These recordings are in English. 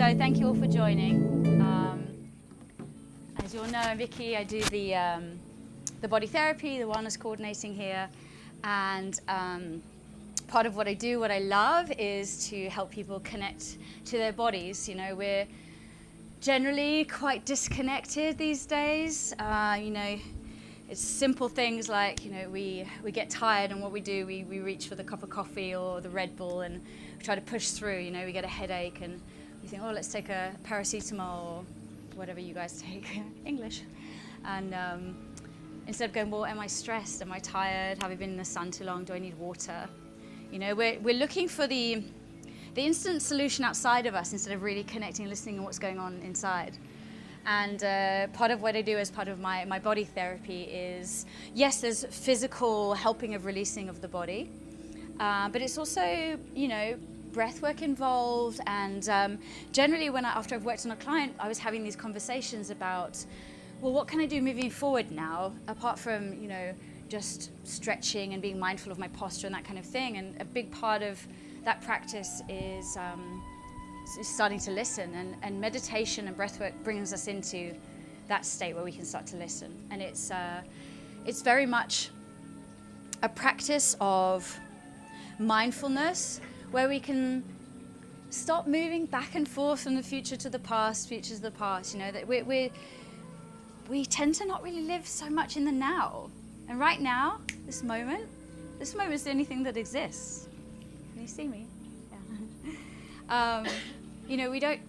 So thank you all for joining. As you all know, I'm Vicky. I do the body therapy, the wellness coordinating here, and part of what I do, what I love, is to help people connect to their bodies. You know, we're generally quite disconnected these days. You know, it's simple things like, you know, we get tired, and what we do, we reach for the cup of coffee or the Red Bull, and we try to push through. You know, we get a headache, and we think, oh, let's take a paracetamol or whatever you guys take, English. And instead of going, well, am I stressed? Am I tired? Have I been in the sun too long? Do I need water? You know, we're looking for the instant solution outside of us instead of really connecting and listening to what's going on inside. And part of what I do as part of my body therapy is, yes, there's physical helping of releasing of the body, but it's also, you know, breath work involved. And generally after I've worked on a client, I was having these conversations about, well, what can I do moving forward now, apart from, you know, just stretching and being mindful of my posture and that kind of thing. And a big part of that practice is starting to listen, and meditation and breathwork brings us into that state where we can start to listen. And it's very much a practice of mindfulness where we can stop moving back and forth from the future to the past, future to the past. You know, that we tend to not really live so much in the now. And right now, this moment is the only thing that exists. Can you see me? Yeah. You know, we don't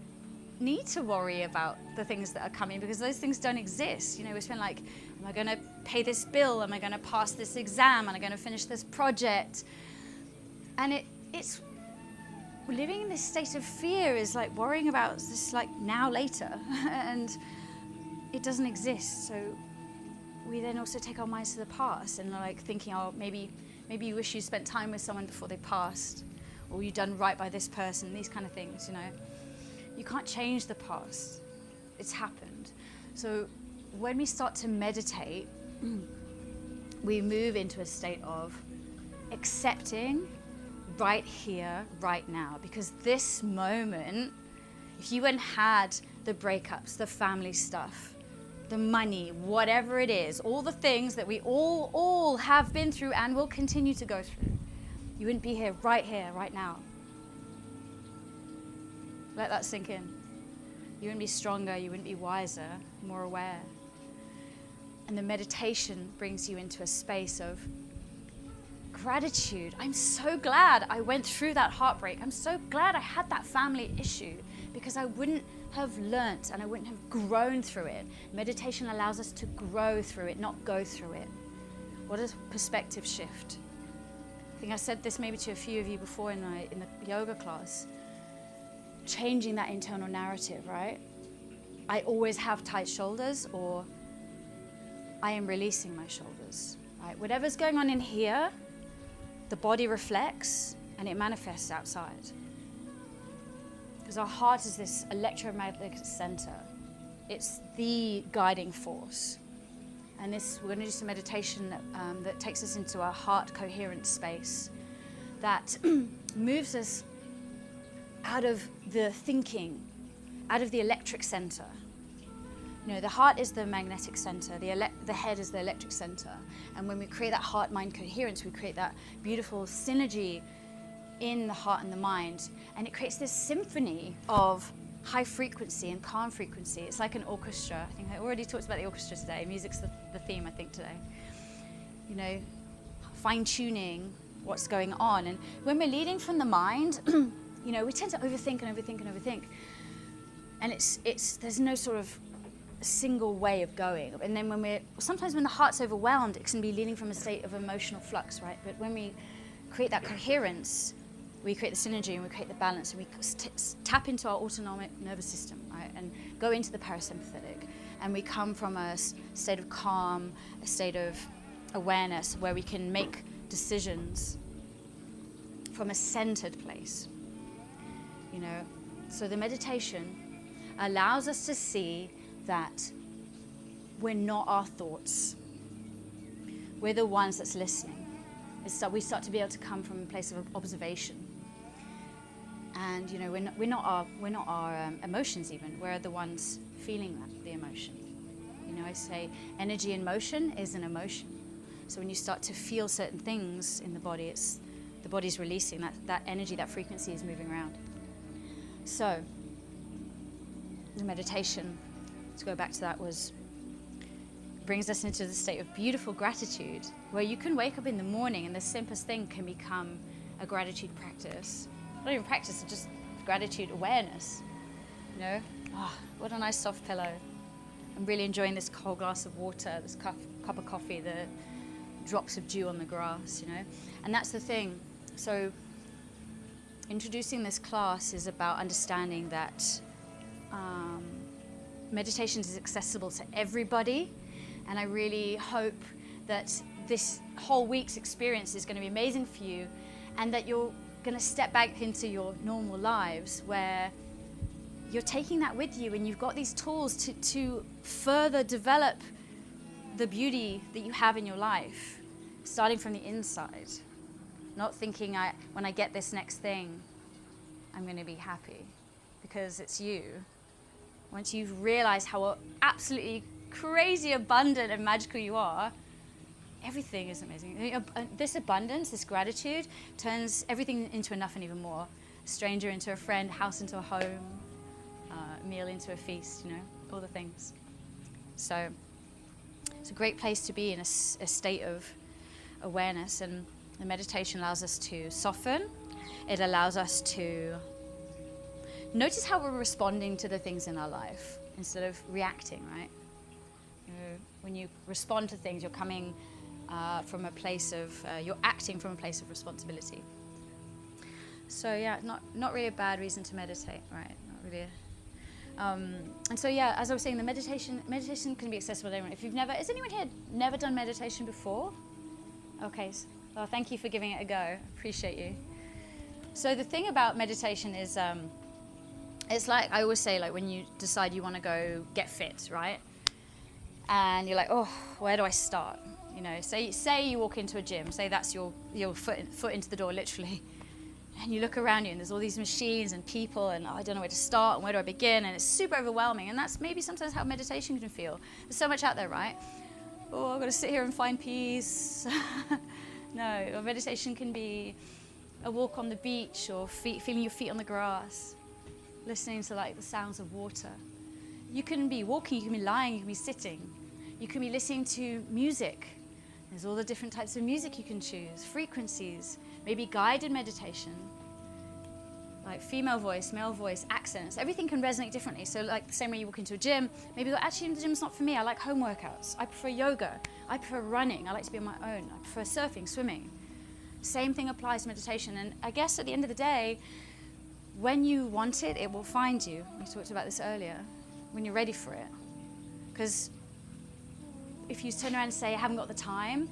need to worry about the things that are coming, because those things don't exist. You know, we spend like, am I going to pay this bill? Am I going to pass this exam? Am I going to finish this project? And it's living in this state of fear is like worrying about this like now, later, and it doesn't exist. So we then also take our minds to the past and like thinking, oh, maybe you wish you spent time with someone before they passed, or you've done right by this person, these kind of things, you know. You can't change the past. It's happened. So when we start to meditate, we move into a state of accepting right here, right now. Because this moment, if you hadn't had the breakups, the family stuff, the money, whatever it is, all the things that we all have been through and will continue to go through, you wouldn't be here, right now. Let that sink in. You wouldn't be stronger, you wouldn't be wiser, more aware. And the meditation brings you into a space of gratitude. I'm so glad I went through that heartbreak. I'm so glad I had that family issue, because I wouldn't have learnt and I wouldn't have grown through it. Meditation allows us to grow through it, not go through it. What a perspective shift. I think I said this maybe to a few of you before in the yoga class. Changing that internal narrative, right? I always have tight shoulders, or I am releasing my shoulders, right? Whatever's going on in here, the body reflects and it manifests outside. Because our heart is this electromagnetic center. It's the guiding force. And we're going to do some meditation that takes us into a heart coherent space that moves us out of the thinking, out of the electric center. You know, the heart is the magnetic center, the head is the electric center. And when we create that heart-mind coherence, we create that beautiful synergy in the heart and the mind. And it creates this symphony of high frequency and calm frequency. It's like an orchestra. I think I already talked about the orchestra today. Music's the theme, I think, today. You know, fine-tuning what's going on. And when we're leading from the mind, you know, we tend to overthink and overthink and overthink. And there's no sort of single way of going. And then sometimes when the heart's overwhelmed, it can be leading from a state of emotional flux, right? But when we create that coherence, we create the synergy and we create the balance, and we tap into our autonomic nervous system, right? And go into the parasympathetic. And we come from a state of calm, a state of awareness where we can make decisions from a centered place. You know, so the meditation allows us to see that we're not our thoughts. We're the ones that's listening. So we start to be able to come from a place of observation. And we're not our emotions even. We're the ones feeling the emotion. I say energy in motion is an emotion. So when you start to feel certain things in the body, the body's releasing that energy, that frequency is moving around. So the meditation, to go back to that, brings us into the state of beautiful gratitude, where you can wake up in the morning and the simplest thing can become a gratitude practice. Not even practice, it's just gratitude awareness. What a nice soft pillow. I'm really enjoying this cold glass of water, this cup of coffee, the drops of dew on the grass, And that's the thing. So introducing this class is about understanding that meditation is accessible to everybody. And I really hope that this whole week's experience is going to be amazing for you, and that you're going to step back into your normal lives where you're taking that with you, and you've got these tools to further develop the beauty that you have in your life, starting from the inside. Not thinking when I get this next thing, I'm going to be happy, because it's you. Once you've realized how absolutely crazy abundant and magical you are, everything is amazing. This abundance, this gratitude, turns everything into enough and even more. A stranger into a friend, house into a home, meal into a feast, all the things. So it's a great place to be in a state of awareness, and the meditation allows us to soften. It allows us to notice how we're responding to the things in our life instead of reacting, right? When you respond to things, you're coming from a place of, you're acting from a place of responsibility. So yeah, not really a bad reason to meditate, right? Not really. And so yeah, as I was saying, the meditation can be accessible to anyone. Has anyone here never done meditation before? Okay, well, thank you for giving it a go. Appreciate you. So the thing about meditation is, it's like, I always say, like when you decide you want to go get fit, right? And you're like, oh, where do I start? Say you walk into a gym, say that's your foot into the door, literally. And you look around you and there's all these machines and people, and I don't know where to start and where do I begin, and it's super overwhelming. And that's maybe sometimes how meditation can feel. There's so much out there, right? Oh, I've got to sit here and find peace. No, meditation can be a walk on the beach, or feeling your feet on the grass, listening to like the sounds of water. You can be walking, you can be lying, you can be sitting. You can be listening to music. There's all the different types of music you can choose, frequencies, maybe guided meditation, like female voice, male voice, accents. Everything can resonate differently. So like the same way you walk into a gym, maybe actually the gym's not for me. I like home workouts. I prefer yoga. I prefer running. I like to be on my own. I prefer surfing, swimming. Same thing applies to meditation. And I guess at the end of the day, when you want it, it will find you. We talked about this earlier, when you're ready for it. Because if you turn around and say, I haven't got the time,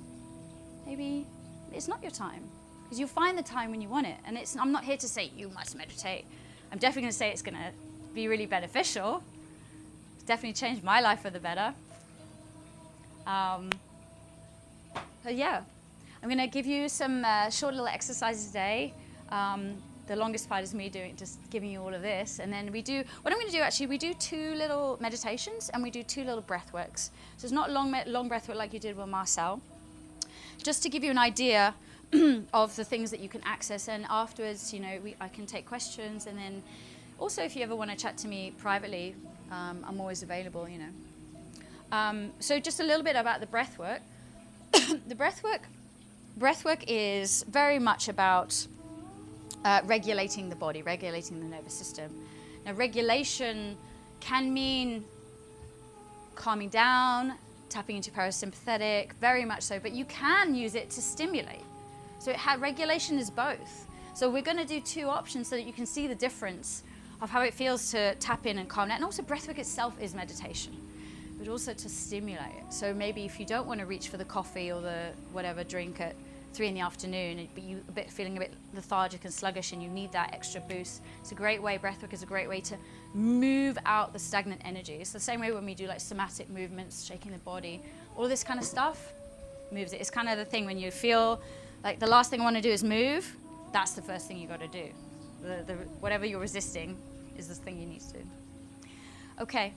maybe it's not your time. Because you'll find the time when you want it. And I'm not here to say you must meditate. I'm definitely going to say it's going to be really beneficial. It's definitely changed my life for the better. So yeah, I'm going to give you some short little exercises today. The longest part is me just giving you all of this. And then what I'm going to do actually, we do 2 little meditations and we do 2 little breath works. So it's not long breath work like you did with Marcel. Just to give you an idea of the things that you can access. And afterwards, I can take questions. And then also if you ever want to chat to me privately, I'm always available, So just a little bit about the breath work. The breath work is very much about regulating the body, regulating the nervous system. Now, regulation can mean calming down, tapping into parasympathetic, very much so, but you can use it to stimulate. So regulation is both. So we're going to do 2 options so that you can see the difference of how it feels to tap in and calm down. And also breathwork itself is meditation, but also to stimulate it. So maybe if you don't want to reach for the coffee or the whatever drink at 3 in the afternoon, but you feeling a bit lethargic and sluggish and you need that extra boost, it's a great way, breathwork is a great way to move out the stagnant energy. It's the same way when we do like somatic movements, shaking the body, all this kind of stuff moves it. It's kind of the thing when you feel like the last thing I want to do is move, that's the first thing you got to do. whatever you're resisting is this thing you need to do. Okay,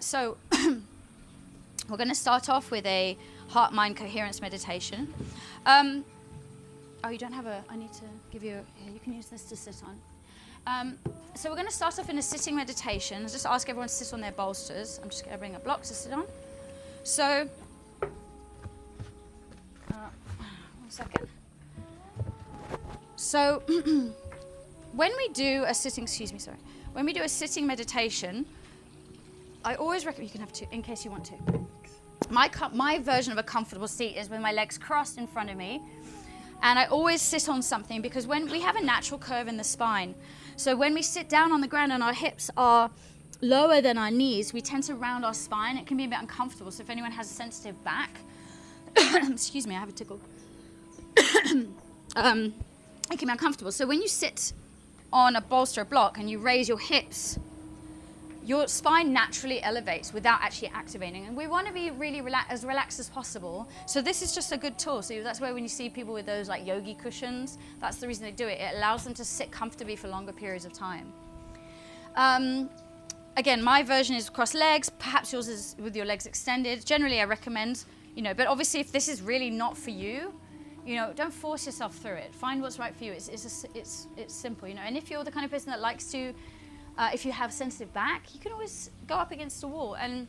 so we're going to start off with a heart-mind coherence meditation. Oh, you don't have I need to give you, here, you can use this to sit on. So we're going to start off in a sitting meditation. I'll just ask everyone to sit on their bolsters. I'm just going to bring a block to sit on. So, 1 second. So, when we do a sitting meditation, I always recommend, you can have two in case you want to. My version of a comfortable seat is with my legs crossed in front of me, and I always sit on something because when we have a natural curve in the spine, so when we sit down on the ground and our hips are lower than our knees, we tend to round our spine. It can be a bit uncomfortable. So if anyone has a sensitive back, excuse me, I have a tickle. It can be uncomfortable. So when you sit on a bolster or block and you raise your hips, your spine naturally elevates without actually activating. And we want to be really as relaxed as possible. So this is just a good tool. So that's why when you see people with those like yogi cushions, that's the reason they do it. It allows them to sit comfortably for longer periods of time. Again, my version is cross legs. Perhaps yours is with your legs extended. Generally, I recommend, but obviously if this is really not for you, don't force yourself through it. Find what's right for you. It's simple, And if you're the kind of person that likes to, if you have sensitive back, you can always go up against a wall. And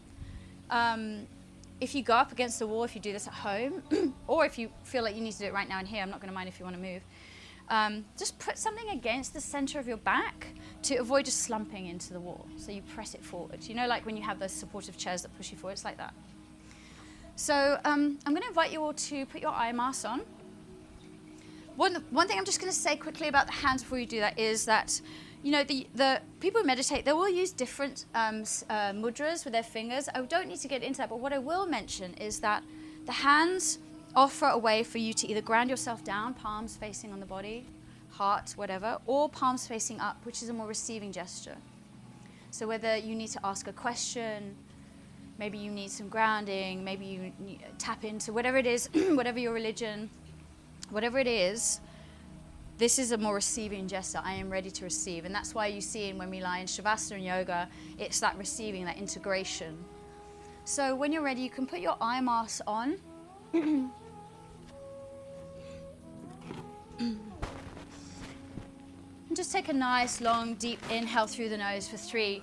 if you go up against the wall, if you do this at home, or if you feel like you need to do it right now and here, I'm not going to mind if you want to move. Just put something against the center of your back to avoid just slumping into the wall. So you press it forward. Like when you have those supportive chairs that push you forward, it's like that. So I'm going to invite you all to put your eye mask on. One thing I'm just going to say quickly about the hands before you do that is that, the people who meditate, they will use different mudras with their fingers. I don't need to get into that, but what I will mention is that the hands offer a way for you to either ground yourself down, palms facing on the body, heart, whatever, or palms facing up, which is a more receiving gesture. So whether you need to ask a question, maybe you need some grounding, maybe you need tap into whatever it is, whatever your religion, whatever it is, this is a more receiving gesture. I am ready to receive. And that's why you see when we lie in Shavasana and yoga, it's that receiving, that integration. So when you're ready, you can put your eye mask on. And just take a nice, long, deep inhale through the nose for 3,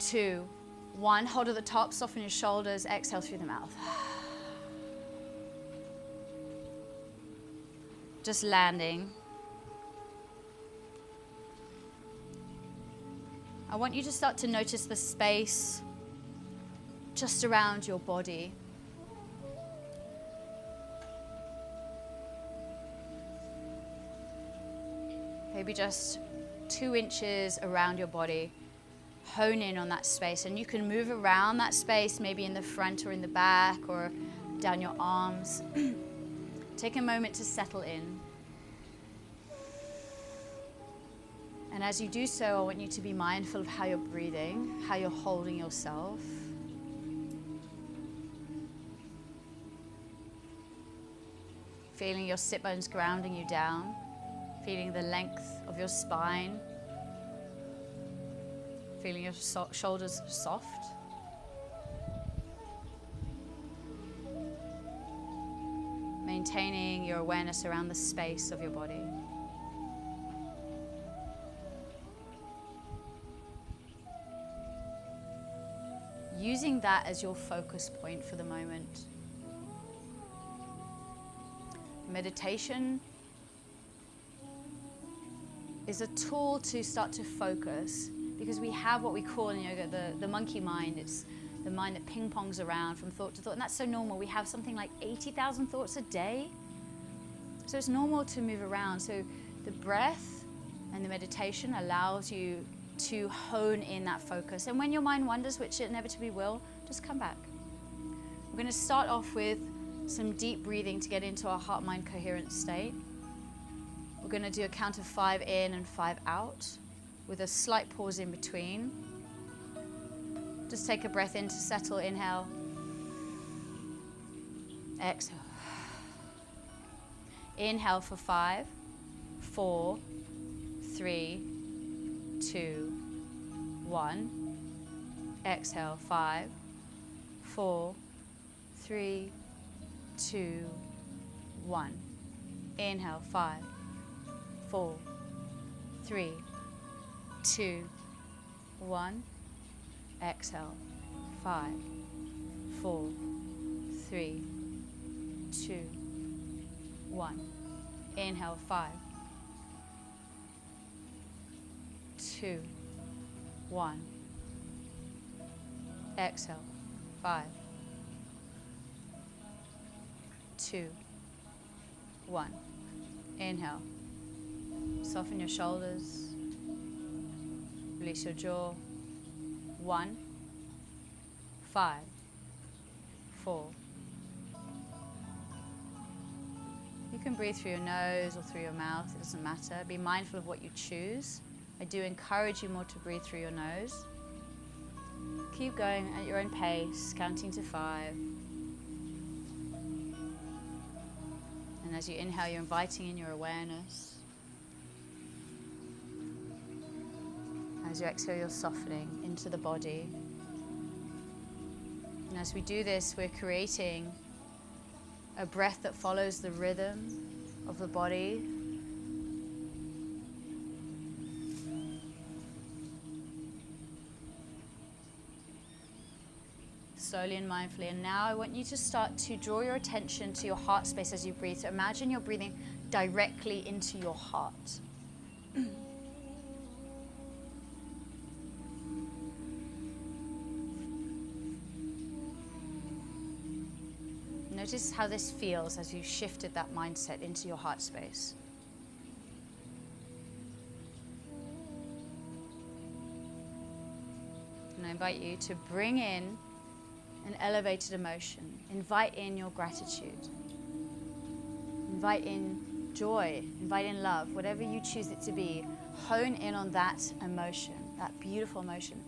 2, 1. Hold at the top, soften your shoulders, exhale through the mouth. Just landing. I want you to start to notice the space just around your body. Maybe just 2 inches around your body. Hone in on that space, and you can move around that space, maybe in the front or in the back or down your arms. Take a moment to settle in. And as you do so, I want you to be mindful of how you're breathing, how you're holding yourself. Feeling your sit bones grounding you down. Feeling the length of your spine. Feeling your shoulders soft. Maintaining your awareness around the space of your body. Using that as your focus point for the moment. Meditation is a tool to start to focus, because we have what we call in yoga the monkey mind. It's the mind that ping-pongs around from thought to thought, and that's so normal. We have something like 80,000 thoughts a day. So it's normal to move around. So the breath and the meditation allows you to hone in that focus. And when your mind wanders, which it inevitably will, just come back. We're going to start off with some deep breathing to get into our heart-mind coherent state. We're going to do a count of 5 in and 5 out with a slight pause in between. Just take a breath in to settle. Inhale. Exhale. Inhale for 5, 4, 3, 2, 1. Exhale, 5, 4, 3, 2, 1. Inhale, 5, 4, 3, 2, 1. Exhale, 5, 4, 3, 2, 1. Inhale, 5, 2, 1. Exhale, 5, 2, 1. Inhale. Soften your shoulders. Release your jaw. 1, 5, 4. You can breathe through your nose or through your mouth, it doesn't matter. Be mindful of what you choose. I do encourage you more to breathe through your nose. Keep going at your own pace, counting to 5. And as you inhale, you're inviting in your awareness. As you exhale, you're softening into the body. And as we do this, we're creating a breath that follows the rhythm of the body. Slowly and mindfully. And now I want you to start to draw your attention to your heart space as you breathe. So imagine you're breathing directly into your heart. Notice how this feels as you shifted that mindset into your heart space. And I invite you to bring in an elevated emotion. Invite in your gratitude. Invite in joy. Invite in love. Whatever you choose it to be, hone in on that emotion, that beautiful emotion.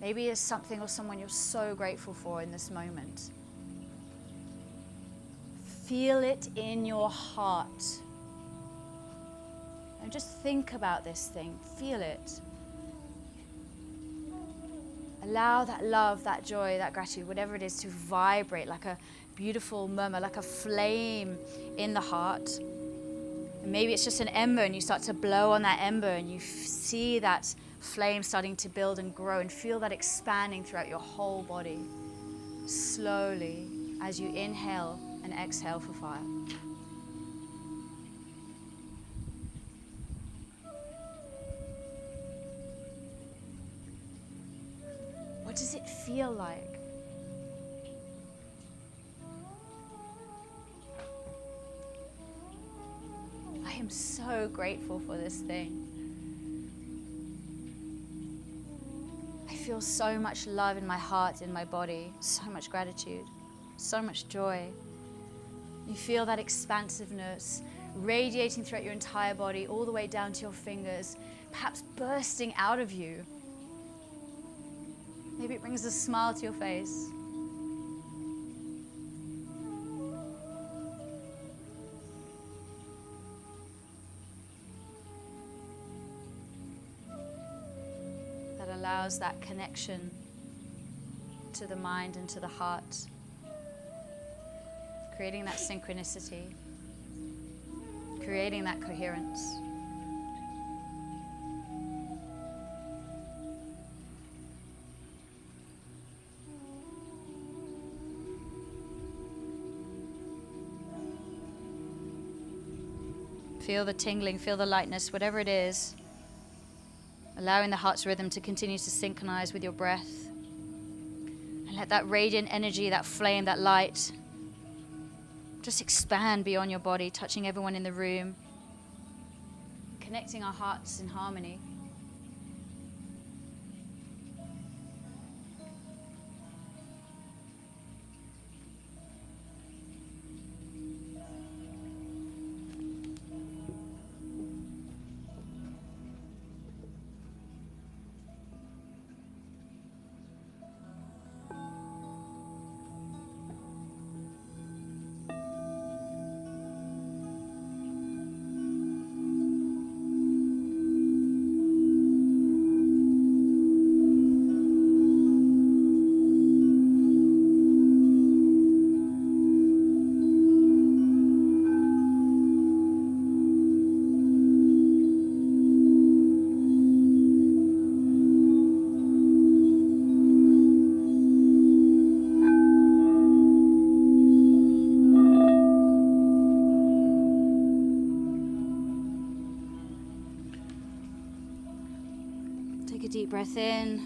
Maybe it's something or someone you're so grateful for in this moment. Feel it in your heart. And just think about this thing. Feel it. Allow that love, that joy, that gratitude, whatever it is, to vibrate like a beautiful murmur, like a flame in the heart. And maybe it's just an ember and you start to blow on that ember and you see that flame starting to build and grow and feel that expanding throughout your whole body. Slowly as you inhale and exhale for fire. What does it feel like? I am so grateful for this thing. I feel so much love in my heart, in my body, so much gratitude, so much joy. You feel that expansiveness radiating throughout your entire body, all the way down to your fingers, perhaps bursting out of you. Maybe it brings a smile to your face. That allows that connection to the mind and to the heart, creating that synchronicity, creating that coherence. Feel the tingling, feel the lightness, whatever it is. Allowing the heart's rhythm to continue to synchronize with your breath. And let that radiant energy, that flame, that light, just expand beyond your body, touching everyone in the room. Connecting our hearts in harmony. breath in.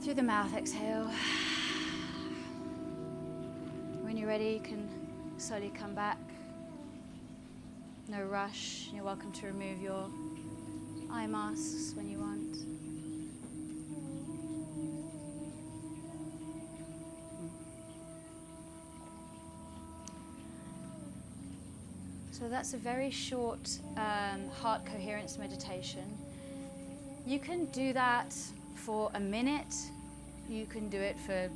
Through the mouth, exhale. When you're ready, you can slowly come back. No rush. You're welcome to remove your eye masks when you want. So that's a very short heart coherence meditation. You can do that for a minute. You can do it for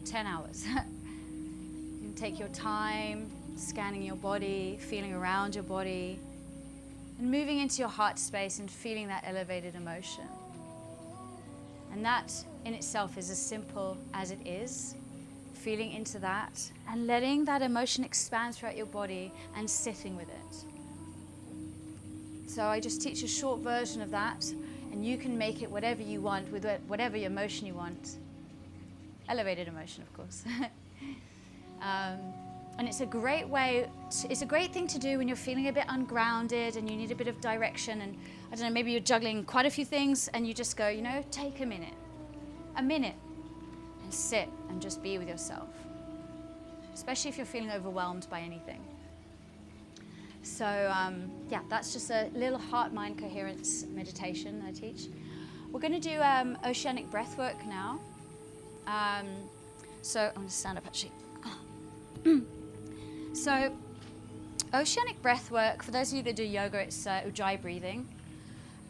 10 hours. You can take your time, scanning your body, feeling around your body, and moving into your heart space and feeling that elevated emotion. And that in itself is as simple as it is. Feeling into that and letting that emotion expand throughout your body and sitting with it. So I just teach a short version of that, and you can make it whatever you want with whatever emotion you want. Elevated emotion, of course. And it's a great way, it's a great thing to do when you're feeling a bit ungrounded and you need a bit of direction, and I don't know, maybe you're juggling quite a few things and you just go, take a minute, and sit and just be with yourself, especially if you're feeling overwhelmed by anything. So yeah, that's just a little heart-mind coherence meditation I teach. We're going to do oceanic breath work now. So I'm going to stand up actually. So oceanic breath work, for those of you that do yoga, it's ujjayi breathing.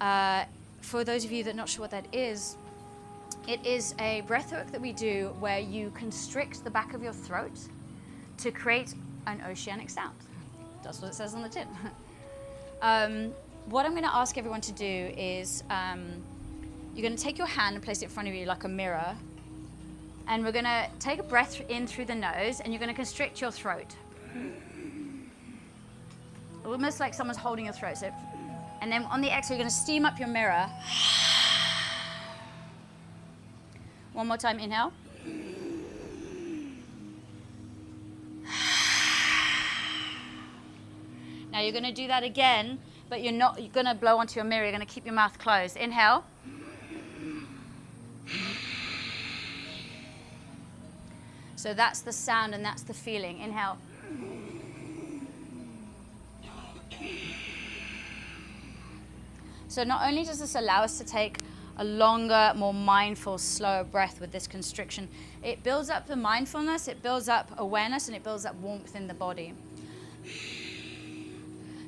For those of you that are not sure what that is, it is a breath work that we do where you constrict the back of your throat to create an oceanic sound. That's what it says on the tin. What I'm going to ask everyone to do is you're going to take your hand and place it in front of you like a mirror, and we're going to take a breath in through the nose, and you're going to constrict your throat. Almost like someone's holding your throat. So, and then on the exhale, you're going to steam up your mirror. One more time, inhale. Now you're going to do that again, but you're going to blow onto your mirror. You're going to keep your mouth closed. Inhale. So that's the sound and that's the feeling. Inhale. So not only does this allow us to take a longer, more mindful, slower breath with this constriction, it builds up the mindfulness, it builds up awareness, and it builds up warmth in the body.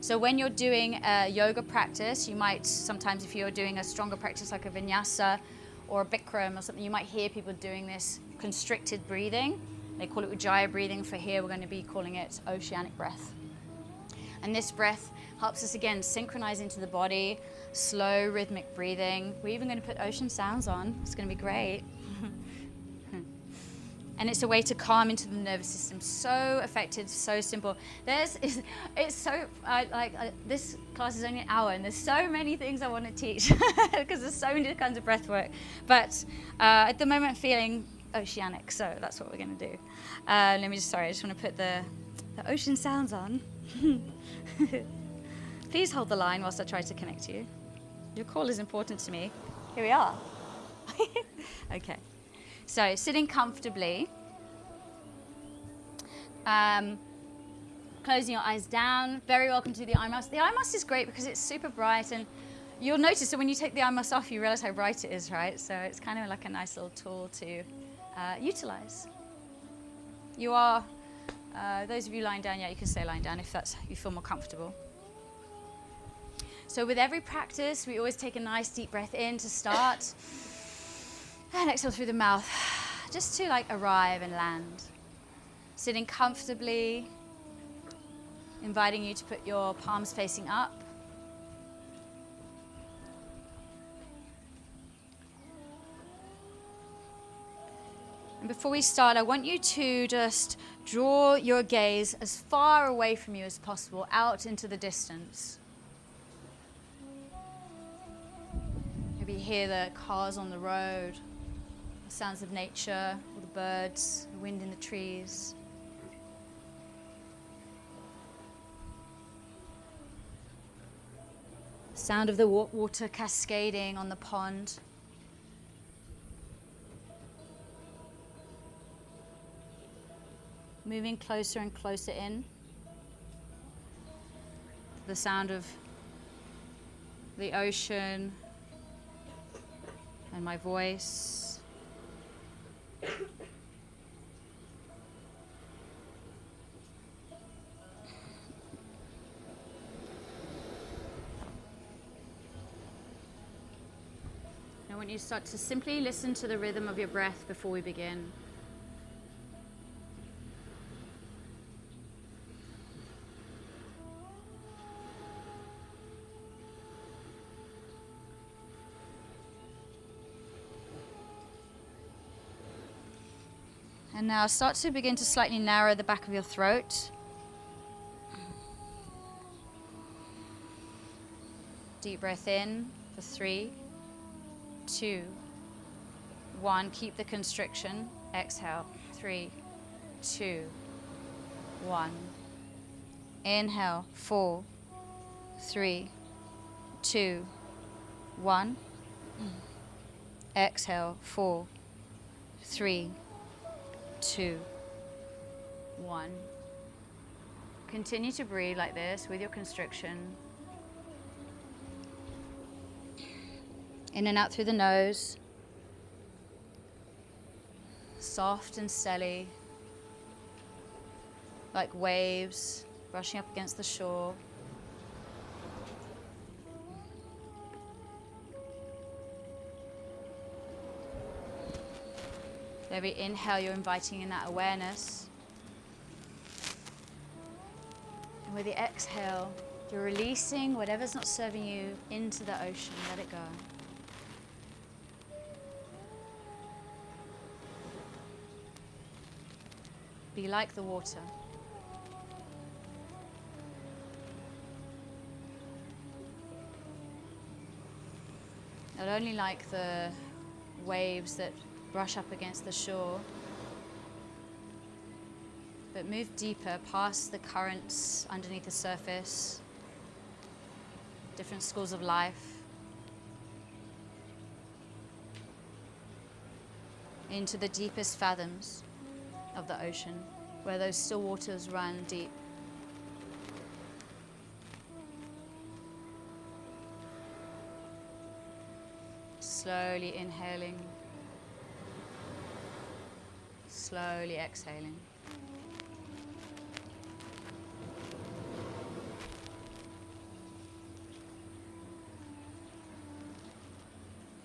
So when you're doing a yoga practice, you might sometimes, if you're doing a stronger practice like a vinyasa or a Bikram or something, you might hear people doing this constricted breathing. They call it ujjayi breathing. For here, we're going to be calling it oceanic breath. And this breath helps us, again, synchronize into the body, slow, rhythmic breathing. We're even going to put ocean sounds on. It's going to be great. And it's a way to calm into the nervous system. So effective, so simple. This class is only an hour, and there's so many things I want to teach because there's so many kinds of breath work. But at the moment, I'm feeling oceanic, so that's what we're going to do. I just want to put the ocean sounds on. Please hold the line whilst I try to connect you. Your call is important to me. Here we are. Okay. So sitting comfortably, closing your eyes down. Very welcome to the eye mask. The eye mask is great because it's super bright, and you'll notice that when you take the eye mask off, you realize how bright it is, right? So it's kind of like a nice little tool to utilize. You are, those of you lying down, yeah, you can stay lying down if you feel more comfortable. So with every practice, we always take a nice deep breath in to start. And exhale through the mouth, just to arrive and land. Sitting comfortably, inviting you to put your palms facing up. And before we start, I want you to just draw your gaze as far away from you as possible, out into the distance. Maybe hear the cars on the road, the sounds of nature, all the birds, the wind in the trees. Sound of the water cascading on the pond. Moving closer and closer in. The sound of the ocean and my voice. I want you to start to simply listen to the rhythm of your breath before we begin. And now start to begin to slightly narrow the back of your throat. Deep breath in for 3, 2, 1. Keep the constriction. Exhale. 3, 2, 1. Inhale. 4, 3, 2, 1. Exhale. 4, 3, 2, 1. Continue to breathe like this with your constriction. In and out through the nose. Soft and steady, like waves brushing up against the shore. Every inhale, you're inviting in that awareness. And with the exhale, you're releasing whatever's not serving you into the ocean. Let it go. Be like the water. Not only like the waves that brush up against the shore, but move deeper past the currents underneath the surface, different schools of life, into the deepest fathoms of the ocean, where those still waters run deep. Slowly inhaling, slowly exhaling.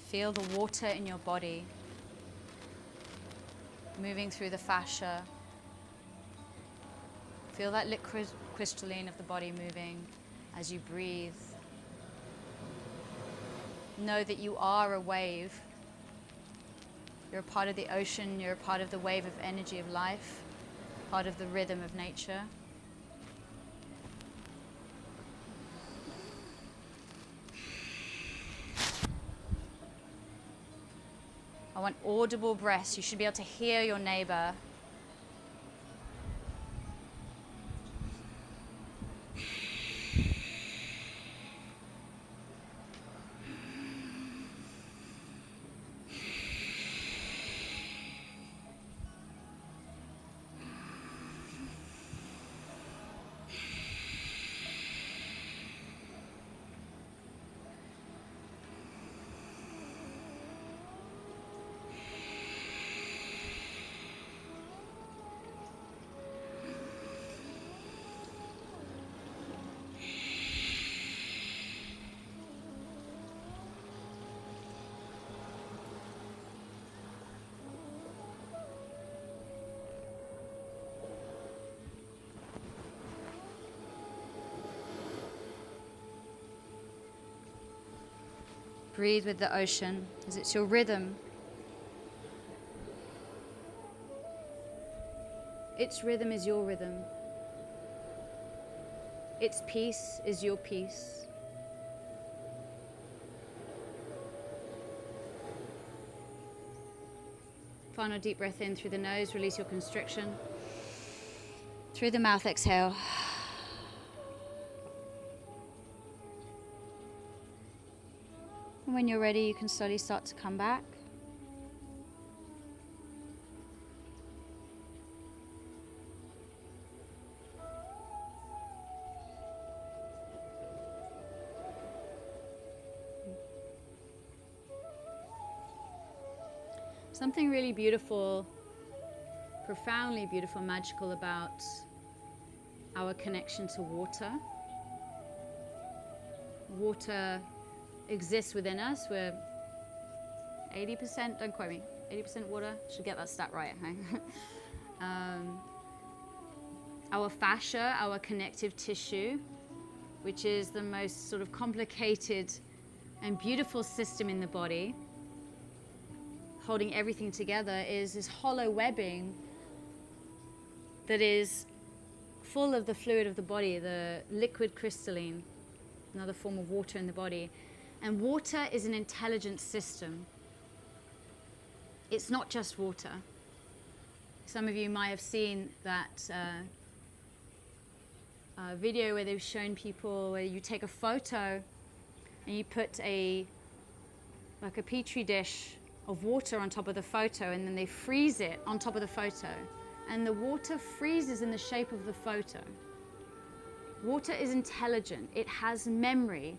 Feel the water in your body moving through the fascia. Feel that liquid crystalline of the body moving as you breathe. Know that you are a wave. You're a part of the ocean, you're a part of the wave of energy of life, part of the rhythm of nature. I want audible breaths. You should be able to hear your neighbor. Breathe with the ocean as it's your rhythm. Its rhythm is your rhythm. Its peace is your peace. Final deep breath in through the nose, release your constriction. Through the mouth, exhale. And when you're ready, you can slowly start to come back. Something really beautiful, profoundly beautiful, magical about our connection to water. Water exists within us. We're 80%, don't quote me, 80% water. Should get that stat right, okay? Our fascia, our connective tissue, which is the most sort of complicated and beautiful system in the body, holding everything together, is this hollow webbing that is full of the fluid of the body, the liquid crystalline, another form of water in the body. And water is an intelligent system. It's not just water. Some of you might have seen that video where they've shown people where you take a photo and you put like a petri dish of water on top of the photo, and then they freeze it on top of the photo, and the water freezes in the shape of the photo. Water is intelligent. It has memory,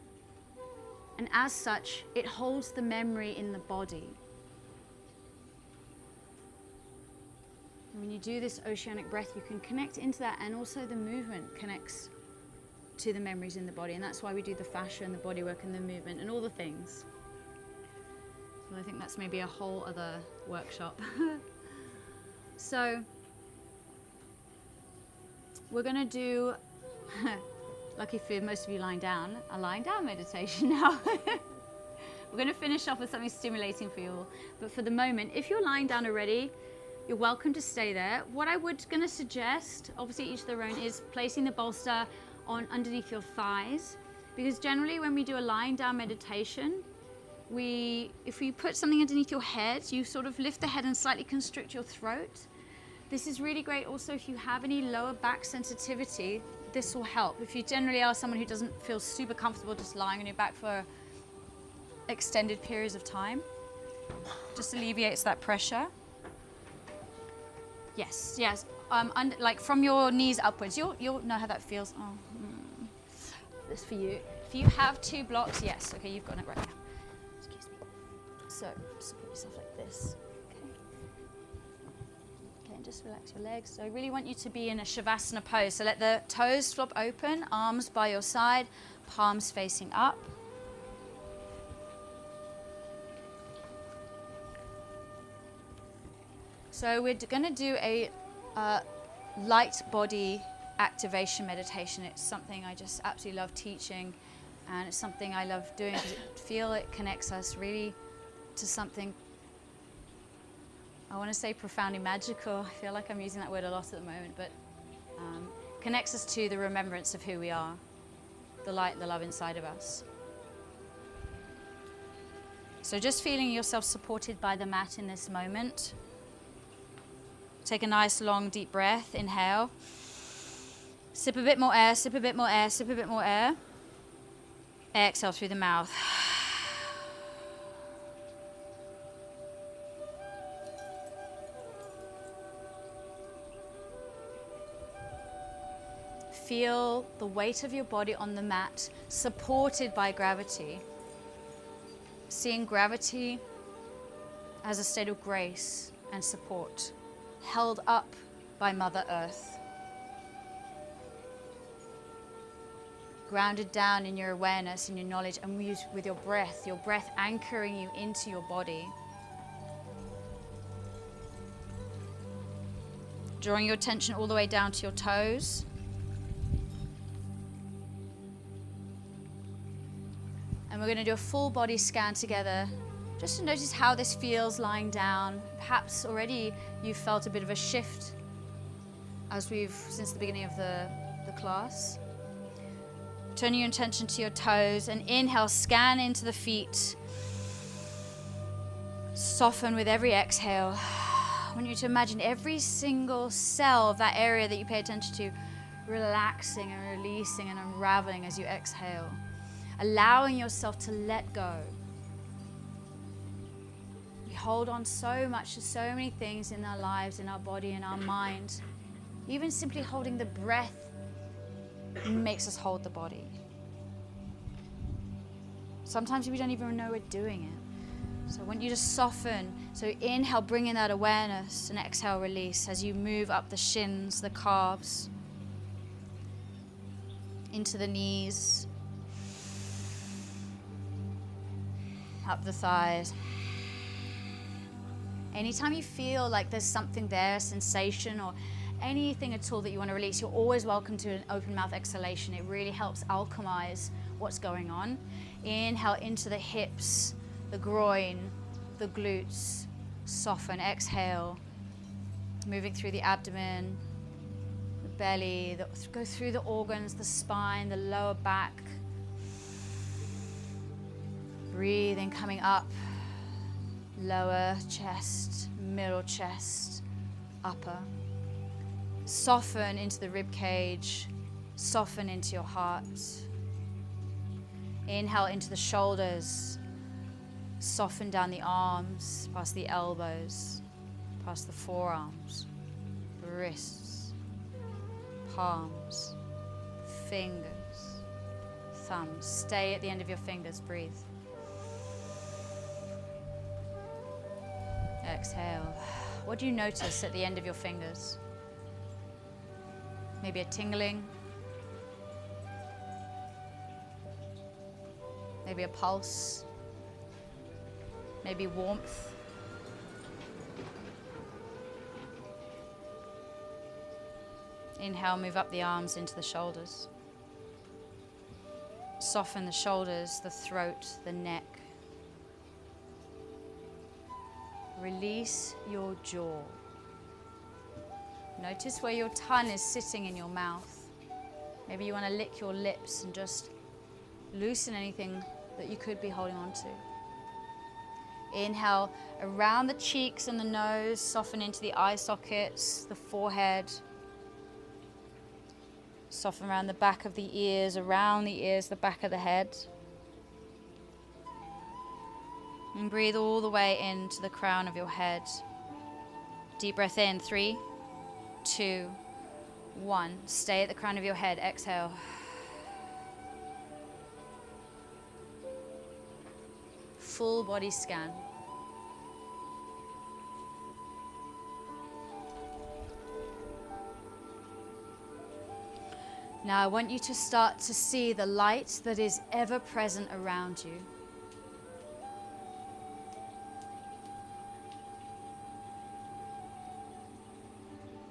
and as such it holds the memory in the body. And when you do this oceanic breath, you can connect into that, and also the movement connects to the memories in the body, and that's why we do the fascia and the body work and the movement and all the things. Well, I think that's maybe a whole other workshop. So we're going to do, lucky for most of you lying down, a lying down meditation now. We're going to finish off with something stimulating for you all. But for the moment, if you're lying down already, you're welcome to stay there. What I would going to suggest, obviously each their own, is placing the bolster on underneath your thighs. Because generally when we do a lying down meditation, if we put something underneath your head, you sort of lift the head and slightly constrict your throat. This is really great also if you have any lower back sensitivity. This will help. If you generally are someone who doesn't feel super comfortable just lying on your back for extended periods of time, just alleviates that pressure. Yes, yes. Like from your knees upwards, you'll know how that feels. Oh, this for you. If you have 2 blocks, yes. Okay, you've got it right now. Excuse me. So support yourself like this. Okay, and just relax your legs. So I really want you to be in a Shavasana pose. So let the toes flop open, arms by your side, palms facing up. So we're going to do a light body activation meditation. It's something I just absolutely love teaching, and it's something I love doing because I feel it connects us really to something, I want to say profoundly magical. I feel like I'm using that word a lot at the moment, but connects us to the remembrance of who we are, the light, the love inside of us. So just feeling yourself supported by the mat in this moment. Take a nice long deep breath, inhale. Sip a bit more air, sip a bit more air, sip a bit more air. Exhale through the mouth. Feel the weight of your body on the mat, supported by gravity. Seeing gravity as a state of grace and support, held up by Mother Earth. Grounded down in your awareness and your knowledge, and with your breath anchoring you into your body. Drawing your attention all the way down to your toes. And we're going to do a full body scan together, just to notice how this feels lying down. Perhaps already you've felt a bit of a shift since the beginning of the class. Turning your attention to your toes, and inhale, scan into the feet. Soften with every exhale. I want you to imagine every single cell of that area that you pay attention to relaxing and releasing and unraveling as you exhale. Allowing yourself to let go. hold on so much to so many things in our lives, in our body, in our mind. Even simply holding the breath makes us hold the body. Sometimes we don't even know we're doing it. So I want you to soften. So inhale, bring in that awareness, and exhale, release as you move up the shins, the calves, into the knees, up the thighs. Anytime you feel like there's something there, a sensation or anything at all that you want to release, you're always welcome to an open mouth exhalation. It really helps alchemize what's going on. Inhale into the hips, the groin, the glutes. Soften, exhale. Moving through the abdomen, the belly, go through the organs, the spine, the lower back. Breathing, coming up, lower chest, middle chest, upper. Soften into the rib cage, soften into your heart. Inhale into the shoulders, soften down the arms, past the elbows, past the forearms, wrists, palms, fingers, thumbs. Stay at the end of your fingers, breathe. Exhale. What do you notice at the end of your fingers? Maybe a tingling. Maybe a pulse. Maybe warmth. Inhale, move up the arms into the shoulders. Soften the shoulders, the throat, the neck. Release your jaw. Notice where your tongue is sitting in your mouth. Maybe you want to lick your lips and just loosen anything that you could be holding on to. Inhale around the cheeks and the nose, soften into the eye sockets, the forehead. Soften around the back of the ears, around the ears, the back of the head. And breathe all the way into the crown of your head. Deep breath in, 3, 2, 1. Stay at the crown of your head, exhale. Full body scan. Now I want you to start to see the light that is ever present around you.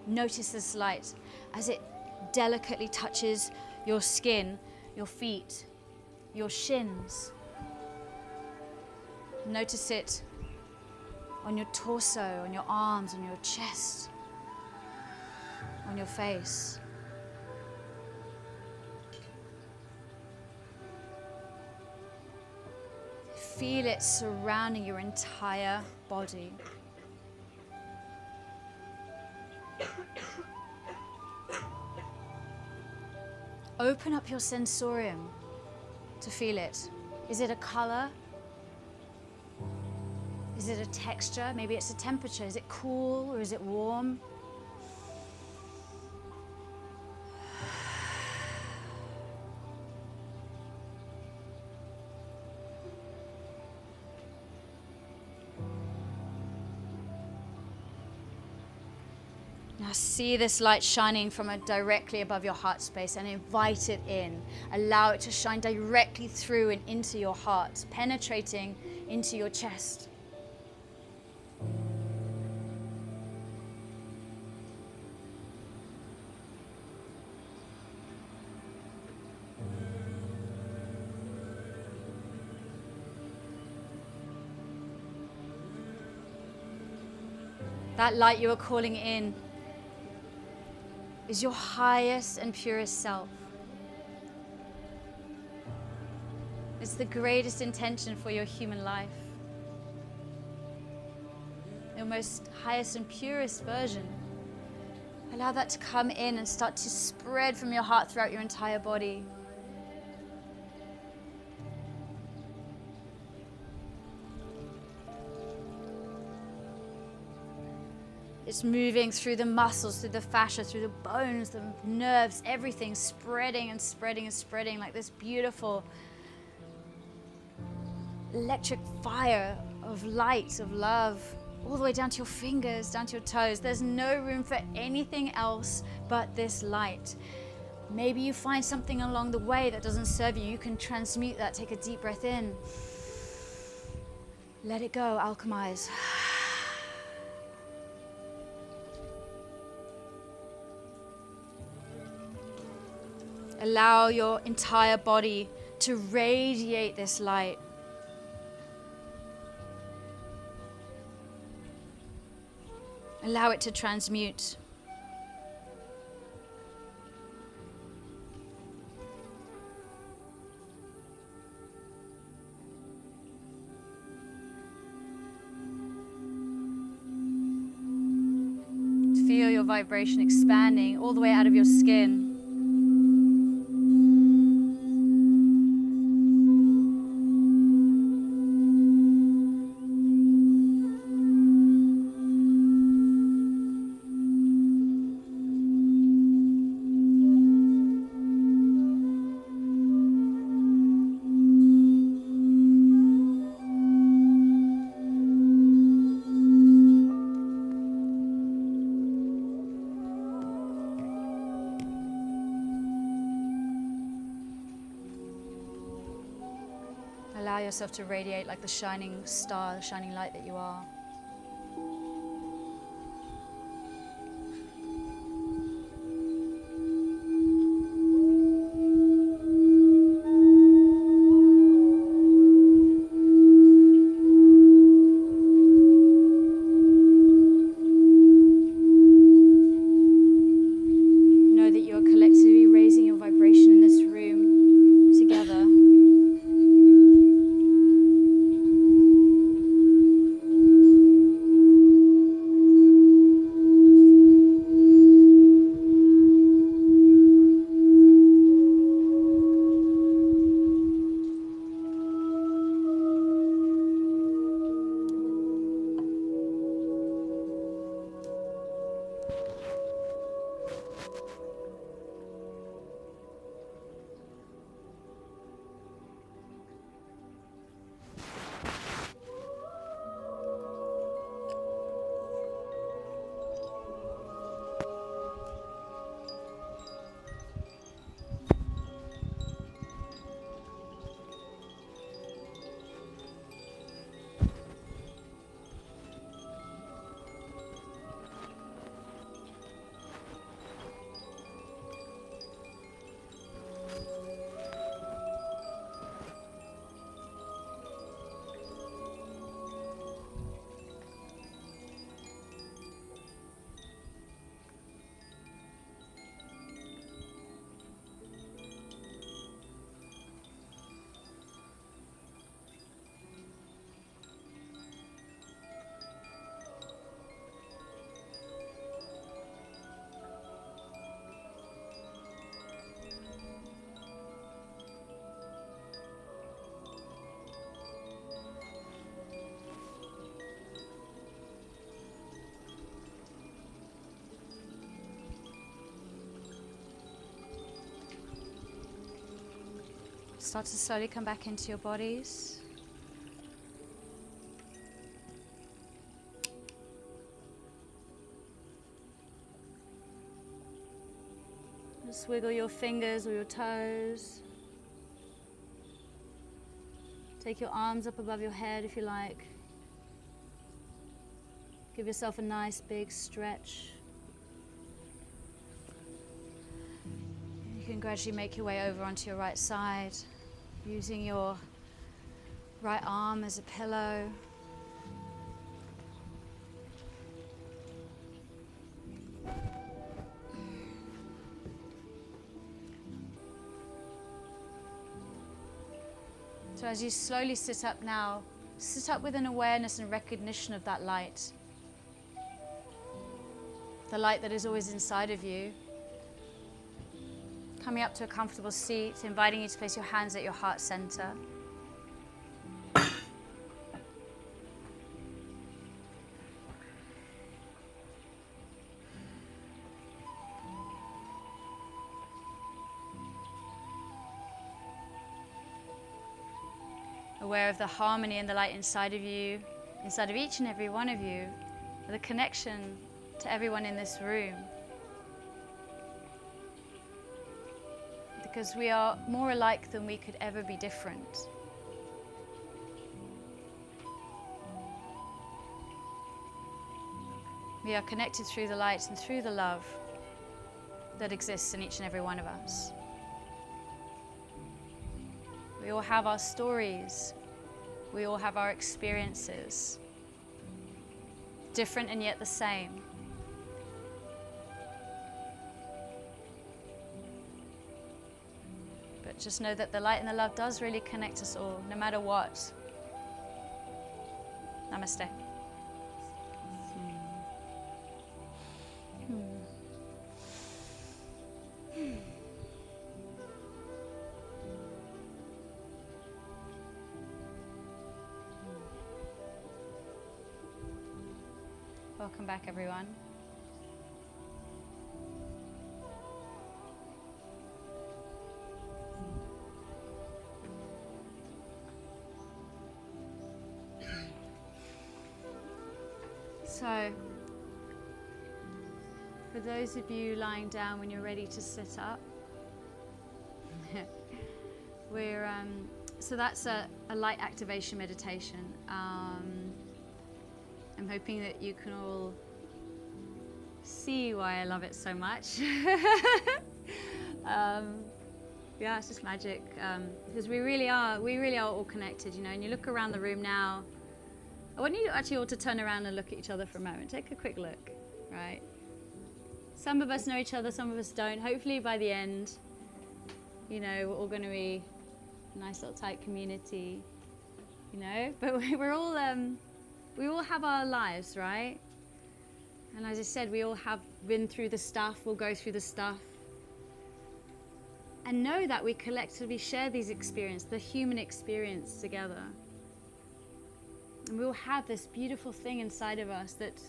Notice this light as it delicately touches your skin, your feet, your shins. Notice it on your torso, on your arms, on your chest, on your face. Feel it surrounding your entire body. Open up your sensorium to feel it. Is it a color? Is it a texture? Maybe it's a temperature. Is it cool or is it warm? Now see this light shining from directly above your heart space and invite it in. Allow it to shine directly through and into your heart, penetrating into your chest. That light you are calling in is your highest and purest self. It's the greatest intention for your human life. Your most highest and purest version. Allow that to come in and start to spread from your heart throughout your entire body. It's moving through the muscles, through the fascia, through the bones, the nerves, everything spreading and spreading and spreading like this beautiful electric fire of light, of love, all the way down to your fingers, down to your toes. There's no room for anything else but this light. Maybe you find something along the way that doesn't serve you. You can transmute that. Take a deep breath in. Let it go, alchemize. Allow your entire body to radiate this light. Allow it to transmute. Feel your vibration expanding all the way out of your skin. Allow yourself to radiate like the shining star, the shining light that you are. Know that you are collectively raising your vibration in this room together. Start to slowly come back into your bodies. Just wiggle your fingers or your toes. Take your arms up above your head if you like. Give yourself a nice big stretch. You can gradually make your way over onto your right side, using your right arm as a pillow. So as you slowly sit up now, sit up with an awareness and recognition of that light. The light that is always inside of you. Coming up to a comfortable seat, inviting you to place your hands at your heart center. aware of the harmony and the light inside of you, inside of each and every one of you, the connection to everyone in this room. Because we are more alike than we could ever be different. We are connected through the light and through the love that exists in each and every one of us. We all have our stories. We all have our experiences. Different and yet the same. But just know that the light and the love does really connect us all, no matter what. Namaste. Welcome back, everyone. So, for those of you lying down when you're ready to sit up, so that's a light activation meditation. I'm hoping that you can all see why I love it so much. Yeah, it's just magic, because we really are all connected, you know. And you look around the room now. I want you actually all to turn around and look at each other for a moment. Take a quick look, right? Some of us know each other, some of us don't. Hopefully by the end, you know, we're all going to be a nice little tight community, you know. But we're all, we all have our lives, right? And as I said, we all have been through the stuff, we'll go through the stuff. And know that we collectively share these experiences, the human experience together. And we all have this beautiful thing inside of us that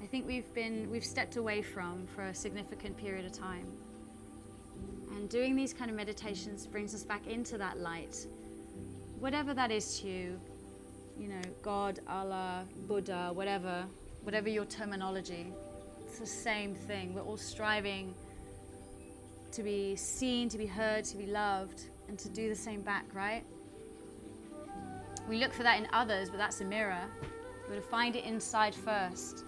I think we've stepped away from for a significant period of time. And doing these kind of meditations brings us back into that light. Whatever that is to you, you know, God, Allah, Buddha, whatever your terminology, it's the same thing. We're all striving to be seen, to be heard, to be loved, and to do the same back, right? We look for that in others, but that's a mirror. We've got to find it inside first.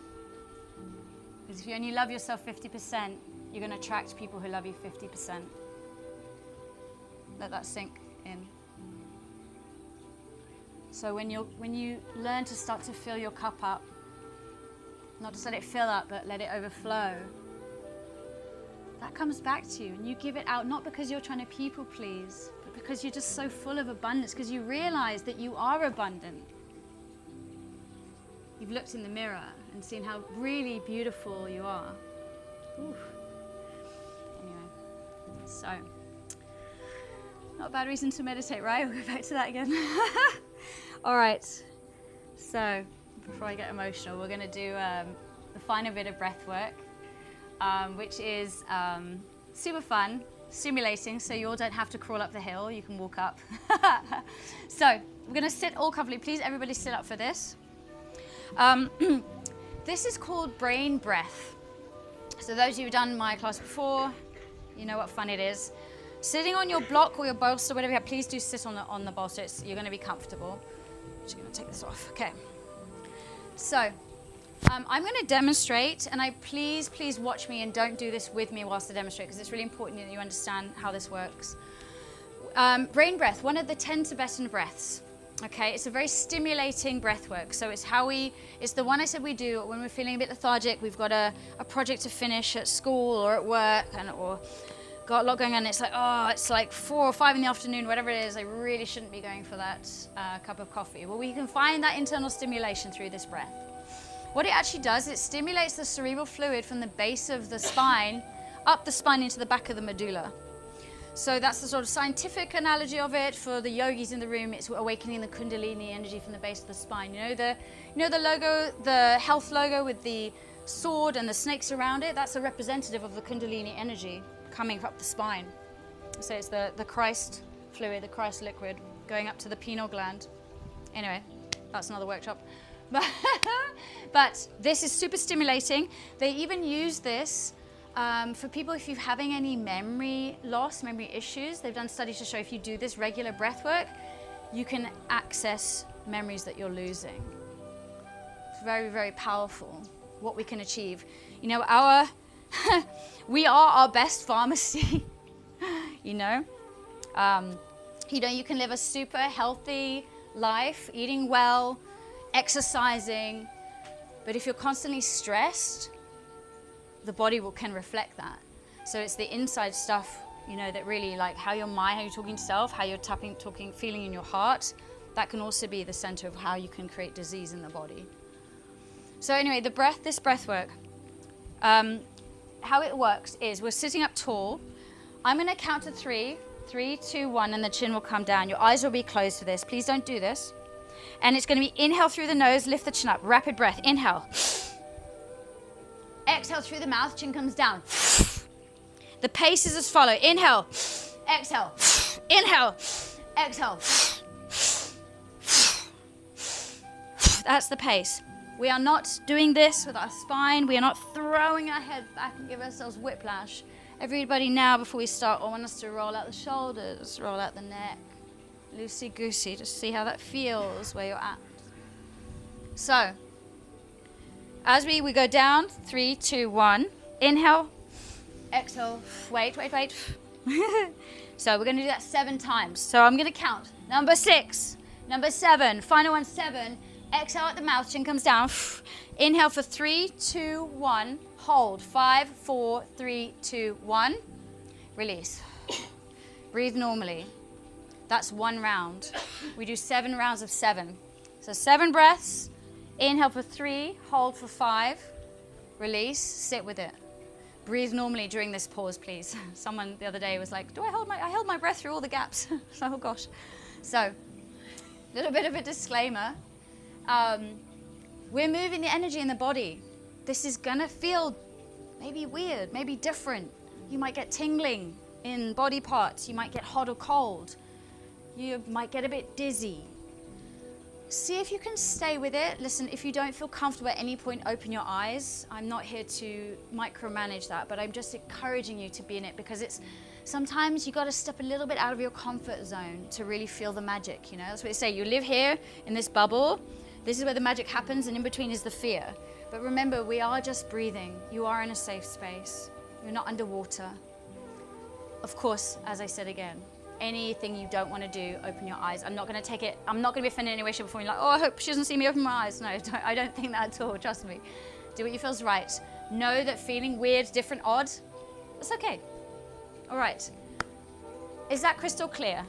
Because if you only love yourself 50%, you're going to attract people who love you 50%. Let that sink in. So when you learn to start to fill your cup up, not just let it fill up, but let it overflow, that comes back to you, and you give it out not because you're trying to people please, but because you're just so full of abundance, because you realize that you are abundant. You've looked in the mirror and seen how really beautiful you are. Oof. Anyway, so, not a bad reason to meditate, right? We'll go back to that again. All right, so before I get emotional, we're going to do the final bit of breath work, which is super fun, stimulating, so you all don't have to crawl up the hill, you can walk up. So we're going to sit all comfortably. Please, everybody sit up for this. This is called brain breath. So those of you who've done my class before, you know what fun it is. Sitting on your block or your bolster, whatever you have, please do sit on the bolster. You're going to be comfortable. I'm just going to take this off. Okay. So I'm going to demonstrate, and please watch me and don't do this with me whilst I demonstrate, because it's really important that you understand how this works. Brain breath, one of the 10 Tibetan breaths. Okay, it's a very stimulating breath work. So it's the one I said we do when we're feeling a bit lethargic, we've got a project to finish at school or at work, or got a lot going on. It's like 4 or 5 in the afternoon, whatever it is, I really shouldn't be going for that cup of coffee. Well, we can find that internal stimulation through this breath. What it actually does, it stimulates the cerebral fluid from the base of the spine, up the spine into the back of the medulla. So that's the sort of scientific analogy of it. For the yogis in the room, it's awakening the Kundalini energy from the base of the spine. You know the logo, the health logo with the sword and the snakes around it? That's a representative of the Kundalini energy coming up the spine. So it's the Christ fluid, the Christ liquid, going up to the pineal gland. Anyway, that's another workshop. But this is super stimulating. They even use this for people if you're having any memory loss, memory issues. They've done studies to show if you do this regular breath work, you can access memories that you're losing. It's very, very powerful what we can achieve. You know, we are our best pharmacy, you know. You can live a super healthy life, eating well, exercising, but if you're constantly stressed, the body can reflect that. So it's the inside stuff, you know, that really, like how your mind, how you're talking to yourself, how you're feeling in your heart, that can also be the center of how you can create disease in the body. So anyway, this breath work, how it works is we're sitting up tall. I'm going to count to 3, 3, 2, 1, and the chin will come down. Your eyes will be closed for this. Please don't do this. And it's going to be inhale through the nose, lift the chin up, rapid breath, inhale. Exhale through the mouth, chin comes down. The pace is as follows. Inhale, exhale, inhale, exhale. That's the pace. We are not doing this with our spine. We are not throwing our head back and give ourselves whiplash. Everybody now, before we start, I want us to roll out the shoulders, roll out the neck. Loosey-goosey, just see how that feels where you're at. So, as we go down, 3, 2, 1. Inhale, exhale, wait. So we're going to do that 7 times. So I'm going to count. Number 6, number 7, final one, 7. Exhale at the mouth, chin comes down. Inhale for 3, 2, 1. Hold, 5, 4, 3, 2, 1. Release. Breathe normally. That's 1 round. We do 7 rounds of 7. So 7 breaths. Inhale for 3, hold for 5. Release, sit with it. Breathe normally during this pause, please. Someone the other day was like, I held my breath through all the gaps. Oh gosh. So, a little bit of a disclaimer. We're moving the energy in the body. This is gonna feel maybe weird, maybe different. You might get tingling in body parts. You might get hot or cold. You might get a bit dizzy. See if you can stay with it. Listen, if you don't feel comfortable at any point, open your eyes. I'm not here to micromanage that, but I'm just encouraging you to be in it because sometimes you got to step a little bit out of your comfort zone to really feel the magic, you know? That's what they say. You live here in this bubble. This is where the magic happens, and in between is the fear. But remember, we are just breathing. You are in a safe space. You're not underwater. Of course, as I said again, anything you don't want to do, open your eyes. I'm not going to be offended in any way, shape, or form. You're like, oh, I hope she doesn't see me open my eyes. No, I don't think that at all. Trust me. Do what you feels right. Know that feeling weird, different, odd, it's okay. All right. Is that crystal clear?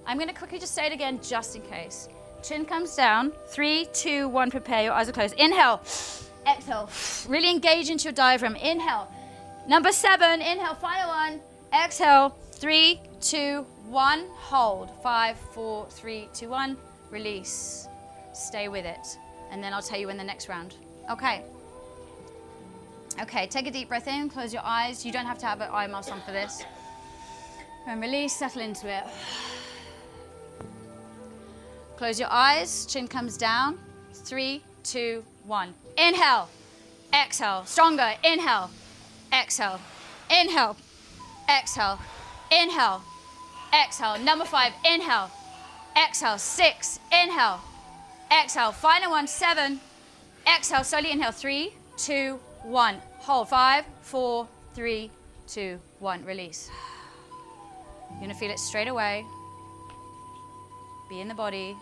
I'm going to quickly just say it again, just in case. Chin comes down. 3, 2, 1. Prepare. Your eyes are closed. Inhale. Exhale. Really engage into your diaphragm. Inhale. Number 7. Inhale. Final one. Exhale. 3, 2, 1. Hold. 5, 4, 3, 2, 1. Release. Stay with it. And then I'll tell you when the next round. Okay. Okay, take a deep breath in. Close your eyes. You don't have to have an eye mask on for this. And release. Settle into it. Close your eyes. Chin comes down. 3, 2, 1. Inhale. Exhale. Stronger. Inhale. Exhale. Inhale. Exhale. Inhale. Exhale. Number 5. Inhale. Exhale. 6. Inhale. Exhale. Final one. 7. Exhale. Slowly inhale. 3, 2, 1. Hold. 5, 4, 3, 2, 1. Release. You're going to feel it straight away. Be in the body.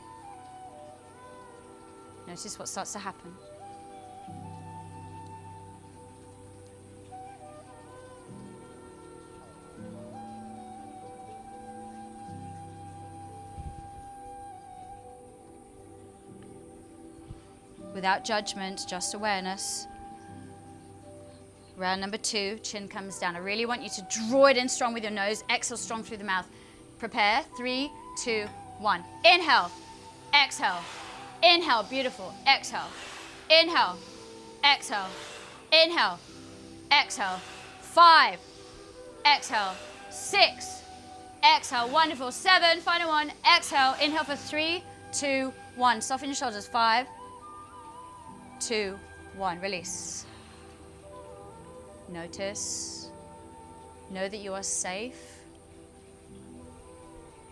Notice what starts to happen. Without judgment, just awareness. Round number 2, chin comes down. I really want you to draw it in strong with your nose. Exhale strong through the mouth. Prepare. 3, 2, 1. Inhale. Exhale. Inhale. Beautiful. Exhale. Inhale. Exhale. Inhale. Exhale. 5. Exhale. 6. Exhale. Wonderful. 7. Final one. Exhale. Inhale for 3, 2, 1. Soften your shoulders. 5, 2, 1. Release. Notice. Know that you are safe.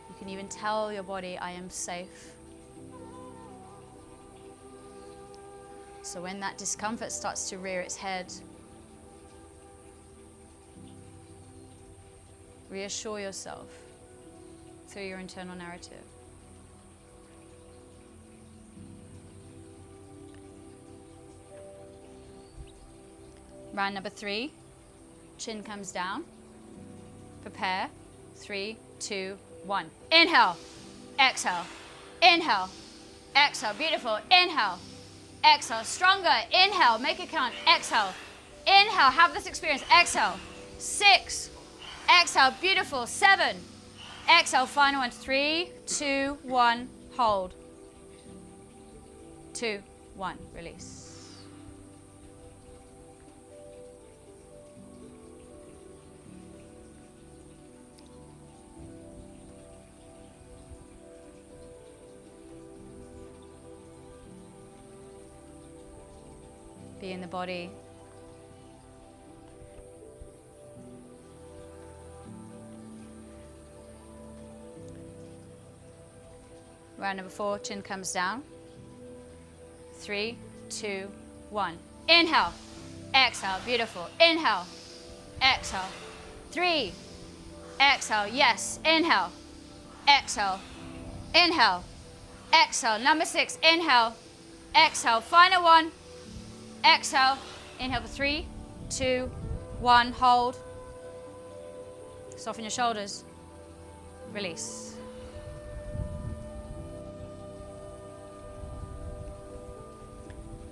You can even tell your body, I am safe. So when that discomfort starts to rear its head, reassure yourself through your internal narrative. Round number 3, chin comes down. Prepare. 3, 2, 1. Inhale, exhale, inhale, exhale. Beautiful. Inhale, exhale. Stronger. Inhale, make it count. Exhale, inhale, have this experience. Exhale. 6, exhale. Beautiful. 7, exhale. Final one. 3, 2, 1. Hold. 2, 1. Release. Be in the body. Round number 4, chin comes down. 3, 2, 1. Inhale, exhale. Beautiful. Inhale, exhale. 3, exhale. Yes. Inhale, exhale, inhale, exhale. Number 6, inhale, exhale. Final one. Exhale, inhale for 3, 2, 1, hold. Soften your shoulders, release.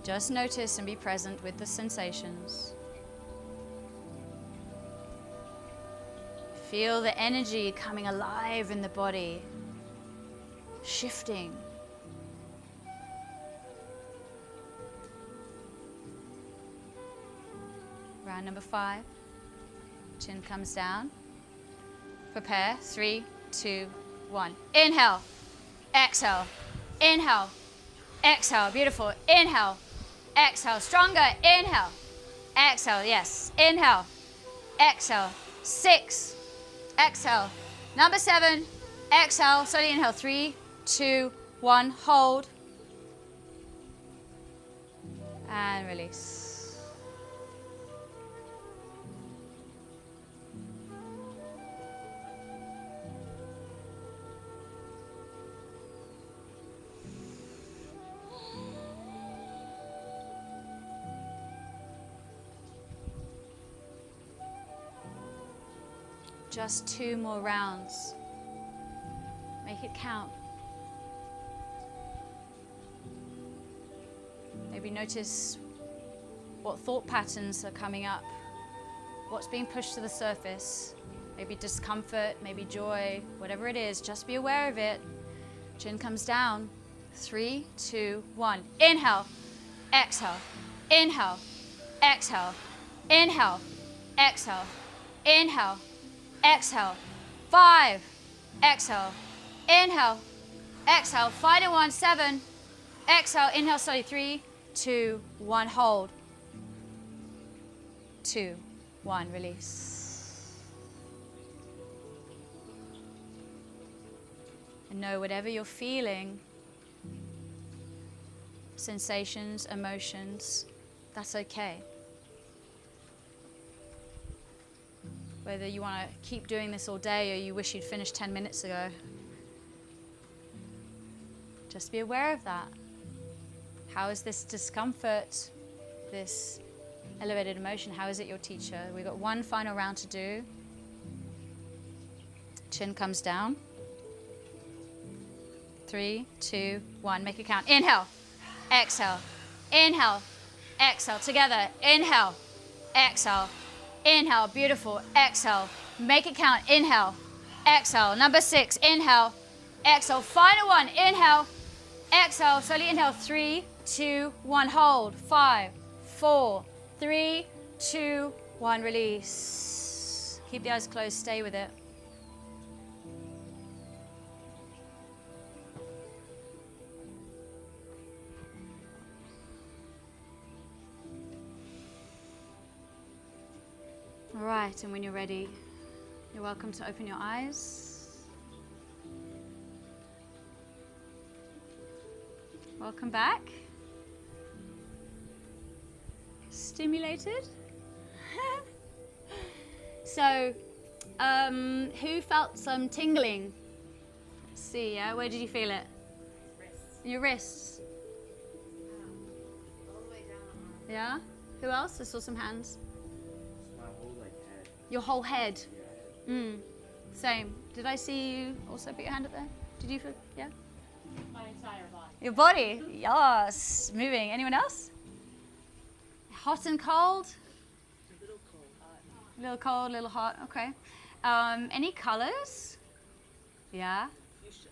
Just notice and be present with the sensations. Feel the energy coming alive in the body, shifting. Round number 5, chin comes down. Prepare. 3, 2, 1. Inhale, exhale, inhale, exhale. Beautiful. Inhale, exhale. Stronger. Inhale, exhale. Yes. Inhale, exhale. 6, exhale. Number 7, exhale. Slowly inhale. 3, 2, 1. Hold. And release. Just 2 more rounds. Make it count. Maybe notice what thought patterns are coming up, what's being pushed to the surface. Maybe discomfort, maybe joy, whatever it is, just be aware of it. Chin comes down. 3, 2, 1. Inhale, exhale, inhale, exhale, inhale, exhale, inhale, exhale. 5, exhale, inhale, exhale. Final one. 7, exhale, inhale slowly. 3, 2, 1. Hold. 2, 1. Release. And know whatever you're feeling, sensations, emotions, that's okay. Whether you want to keep doing this all day or you wish you'd finished 10 minutes ago, just be aware of that. How is this discomfort, this elevated emotion, how is it your teacher? We've got one final round to do. Chin comes down. 3, 2, 1. Make it count. Inhale, exhale, inhale, exhale. Together. Inhale, exhale, inhale. Beautiful. Exhale. Make it count. Inhale, exhale. Number 6. Inhale, exhale. Final one. Inhale, exhale. Slowly inhale. 3, 2, 1. Hold. 5, 4, 3, 2, 1. Release. Keep the eyes closed. Stay with it. All right, and when you're ready, you're welcome to open your eyes. Welcome back. Stimulated? So, who felt some tingling? Let's see, yeah? Where did you feel it? Wrists. Your wrists? All the way down on my Yeah? Who else? I saw some hands. My whole head. Your whole head? Yeah. Same. Did I see you also put your hand up there? Did you feel, yeah? my entire body. Your body? Yes. Moving. Anyone else? Hot and cold? A little cold. A little cold, a little hot. Okay. Any colors? Yeah? Fuchsia.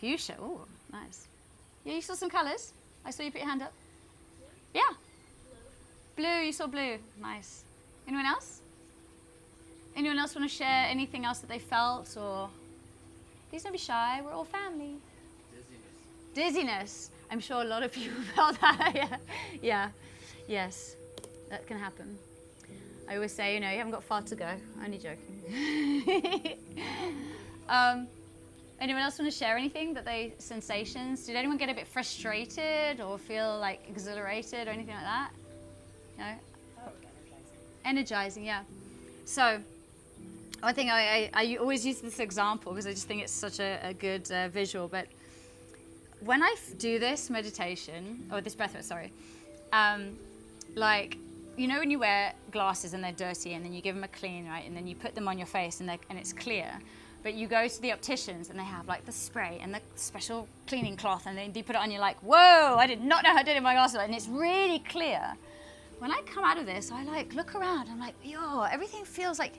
Fuchsia. Oh, nice. Yeah, you saw some colors? I saw you put your hand up. Yeah. Blue. You saw blue. Nice. Anyone else? Anyone else want to share anything else that they felt, or please don't be shy. We're all family. Dizziness. Dizziness. I'm sure a lot of people felt that. Yeah. Yeah. Yes. That can happen. I always say, you haven't got far to go. Only joking. Anyone else want to share anything that sensations? Did anyone get a bit frustrated or feel like exhilarated or anything like that? No? Oh, Energizing, yeah. So, I think I always use this example because I just think it's such a good visual. But when I do this meditation, or this breathwork, sorry, like, when you wear glasses and they're dirty and then you give them a clean, right? And then you put them on your face and it's clear. But you go to the opticians and they have like the spray and the special cleaning cloth and then you put it on, you're like, whoa, I did not know how to do it in my glasses. And it's really clear. When I come out of this, I look around, I'm like, yo, everything feels like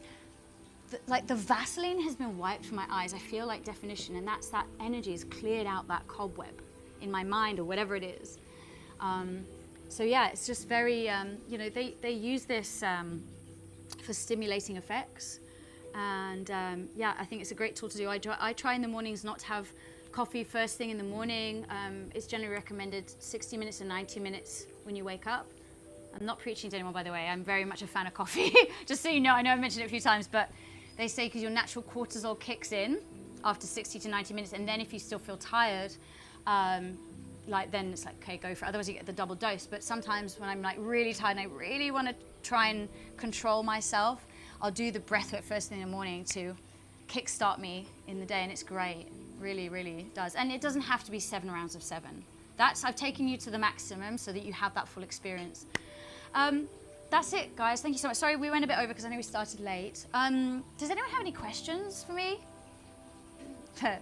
the Vaseline has been wiped from my eyes. I feel like definition, and that energy has cleared out that cobweb in my mind or whatever it is. So yeah, it's just very, they use this for stimulating effects. And yeah, I think it's a great tool to do. I try in the mornings not to have coffee first thing in the morning. It's generally recommended 60 minutes to 90 minutes when you wake up. I'm not preaching to anyone, by the way. I'm very much a fan of coffee. Just so you know, I know I've mentioned it a few times, but they say because your natural cortisol kicks in after 60 to 90 minutes, and then if you still feel tired, then it's like, okay, go for it. Otherwise you get the double dose. But sometimes when I'm like really tired and I really want to try and control myself, I'll do the breathwork first thing in the morning to kickstart me in the day, and it's great. Really, really does. And it doesn't have to be 7 rounds of 7. I've taken you to the maximum so that you have that full experience. That's it, guys. Thank you so much. Sorry, we went a bit over because I know we started late. Does anyone have any questions for me? Okay.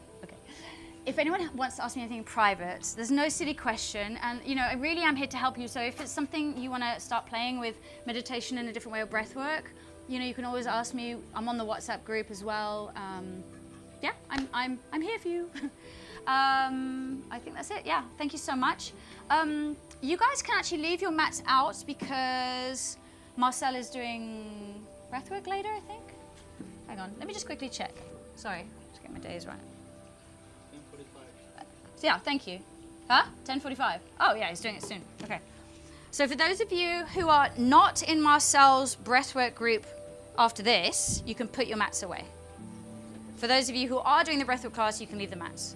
If anyone wants to ask me anything private, there's no silly question. And, I really am here to help you. So if it's something you want to start playing with meditation in a different way or breath work, you can always ask me. I'm on the WhatsApp group as well. Yeah, I'm here for you. I think that's it. Yeah, thank you so much. You guys can actually leave your mats out because Marcel is doing breathwork later, I think. Hang on, let me just quickly check. Sorry, just get my days right. 10:45. Yeah, thank you. Huh? 10:45. Oh yeah, he's doing it soon. Okay. So for those of you who are not in Marcel's breathwork group after this, you can put your mats away. For those of you who are doing the breathwork class, you can leave the mats.